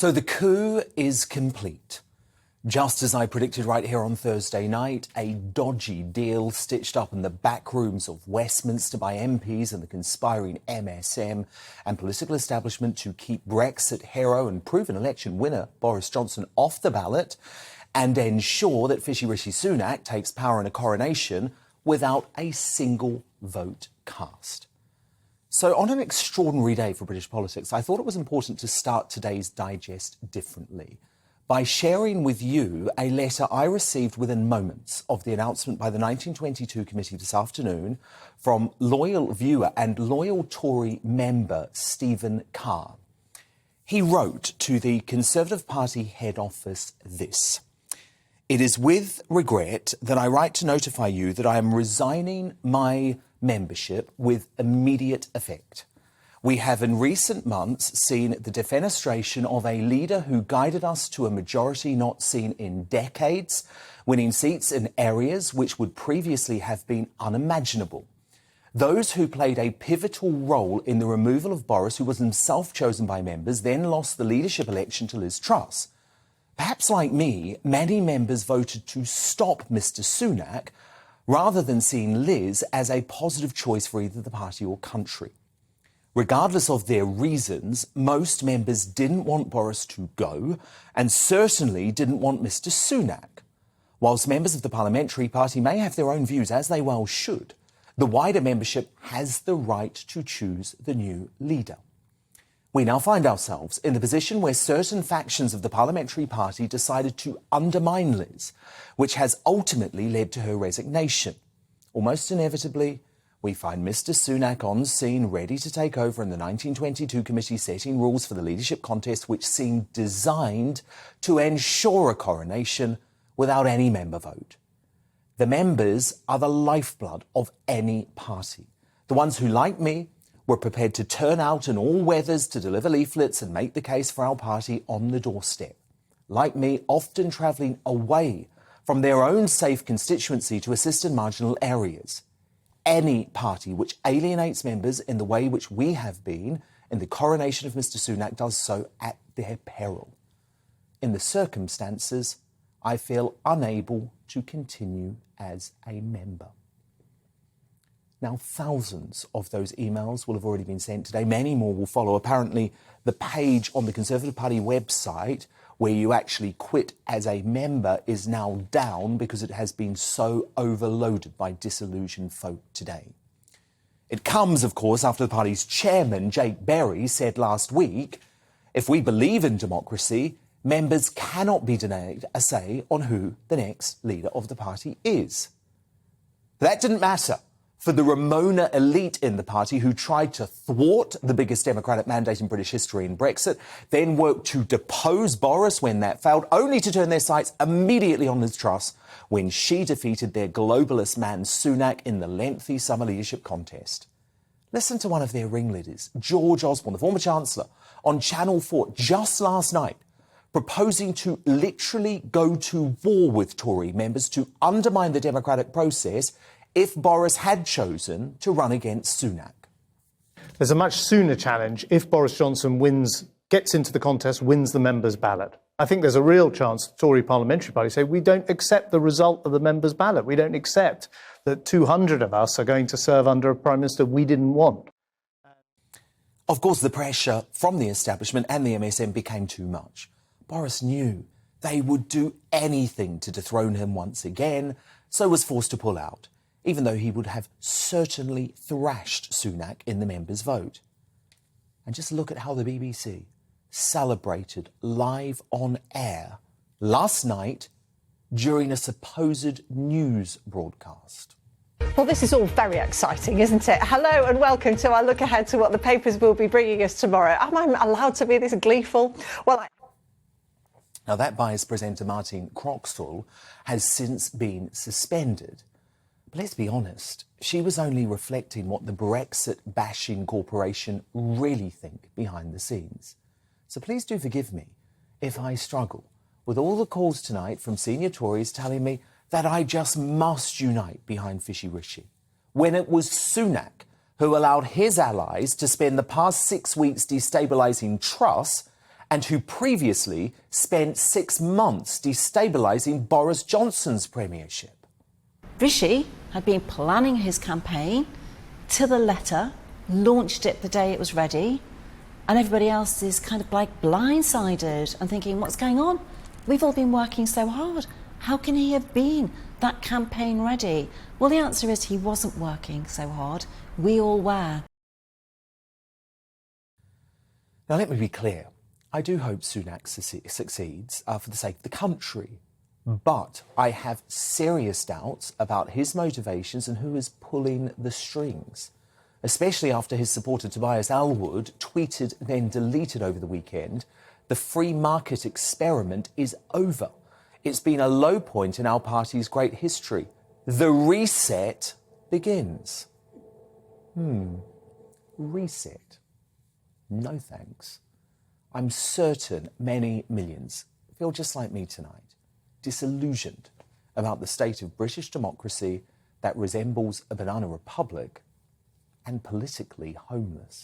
So the coup is complete. Just as I predicted right here on Thursday night, a dodgy deal stitched up in the back rooms of Westminster by MPs and the conspiring MSM and political establishment to keep Brexit hero and proven election winner Boris Johnson off the ballot and ensure that fishy Rishi Sunak takes power in a coronation without a single vote cast. So on an extraordinary day for British politics, I thought it was important to start today's digest differently by sharing with you a letter I received within moments of the announcement by the 1922 committee this afternoon from loyal viewer and loyal Tory member Stephen Carr. He wrote to the Conservative Party head office this: "It is with regret that I write to notify you that I am resigning my membership with immediate effect. We have in recent months seen the defenestration of a leader who guided us to a majority not seen in decades, winning seats in areas which would previously have been unimaginable. Those who played a pivotal role in the removal of Boris, who was himself chosen by members, then lost the leadership election to Liz Truss. Perhaps like me, many members voted to stop Mr Sunak rather than seeing Liz as a positive choice for either the party or country. Regardless of their reasons, most members didn't want Boris to go and certainly didn't want Mr Sunak. Whilst members of the parliamentary party may have their own views, as they well should, the wider membership has the right to choose the new leader. We now find ourselves in the position where certain factions of the parliamentary party decided to undermine Liz, which has ultimately led to her resignation. Almost inevitably, we find Mr Sunak on scene, ready to take over, in the 1922 committee setting rules for the leadership contest, which seemed designed to ensure a coronation without any member vote. The members are the lifeblood of any party. The ones who, like me, were prepared to turn out in all weathers to deliver leaflets and make the case for our party on the doorstep. Like me, often travelling away from their own safe constituency to assist in marginal areas. Any party which alienates members in the way which we have been in the coronation of Mr Sunak does so at their peril. In the circumstances, I feel unable to continue as a member." Now, thousands of those emails will have already been sent today. Many more will follow. Apparently, the page on the Conservative Party website where you actually quit as a member is now down because it has been so overloaded by disillusioned folk today. It comes, of course, after the party's chairman, Jake Berry, said last week, if we believe in democracy, members cannot be denied a say on who the next leader of the party is. That didn't matter for the Ramona elite in the party who tried to thwart the biggest democratic mandate in British history in Brexit, then worked to depose Boris when that failed, only to turn their sights immediately on Liz Truss when she defeated their globalist man Sunak in the lengthy summer leadership contest. Listen to one of their ringleaders, George Osborne, the former Chancellor, on Channel 4 just last night, proposing to literally go to war with Tory members to undermine the democratic process if Boris had chosen to run against Sunak. There's a much sooner challenge if Boris Johnson gets into the contest, wins the members' ballot. I think there's a real chance the Tory parliamentary party say we don't accept the result of the members' ballot. We don't accept that 200 of us are going to serve under a Prime Minister we didn't want. Of course, the pressure from the establishment and the MSM became too much. Boris knew they would do anything to dethrone him once again, so was forced to pull out, even though he would have certainly thrashed Sunak in the members' vote. And just look at how the BBC celebrated live on air last night during a supposed news broadcast. Well, this is all very exciting, isn't it? Hello and welcome to our look ahead to what the papers will be bringing us tomorrow. Am I allowed to be this gleeful? Well, Now, that biased presenter Martin Croxall has since been suspended. But let's be honest, she was only reflecting what the Brexit-bashing corporation really think behind the scenes. So please do forgive me if I struggle with all the calls tonight from senior Tories telling me that I just must unite behind fishy Rishi, when it was Sunak who allowed his allies to spend the past 6 weeks destabilising Truss and who previously spent 6 months destabilising Boris Johnson's premiership. Rishi had been planning his campaign to the letter, launched it the day it was ready, and everybody else is kind of like blindsided and thinking, what's going on? We've all been working so hard. How can he have been that campaign ready? Well, the answer is he wasn't working so hard. We all were. Now, let me be clear. I do hope Sunak succeeds for the sake of the country. But I have serious doubts about his motivations and who is pulling the strings, especially after his supporter Tobias Ellwood tweeted, then deleted over the weekend, the free market experiment is over. It's been a low point in our party's great history. The reset begins. Reset? No thanks. I'm certain many millions feel just like me tonight, disillusioned about the state of British democracy that resembles a banana republic and politically homeless.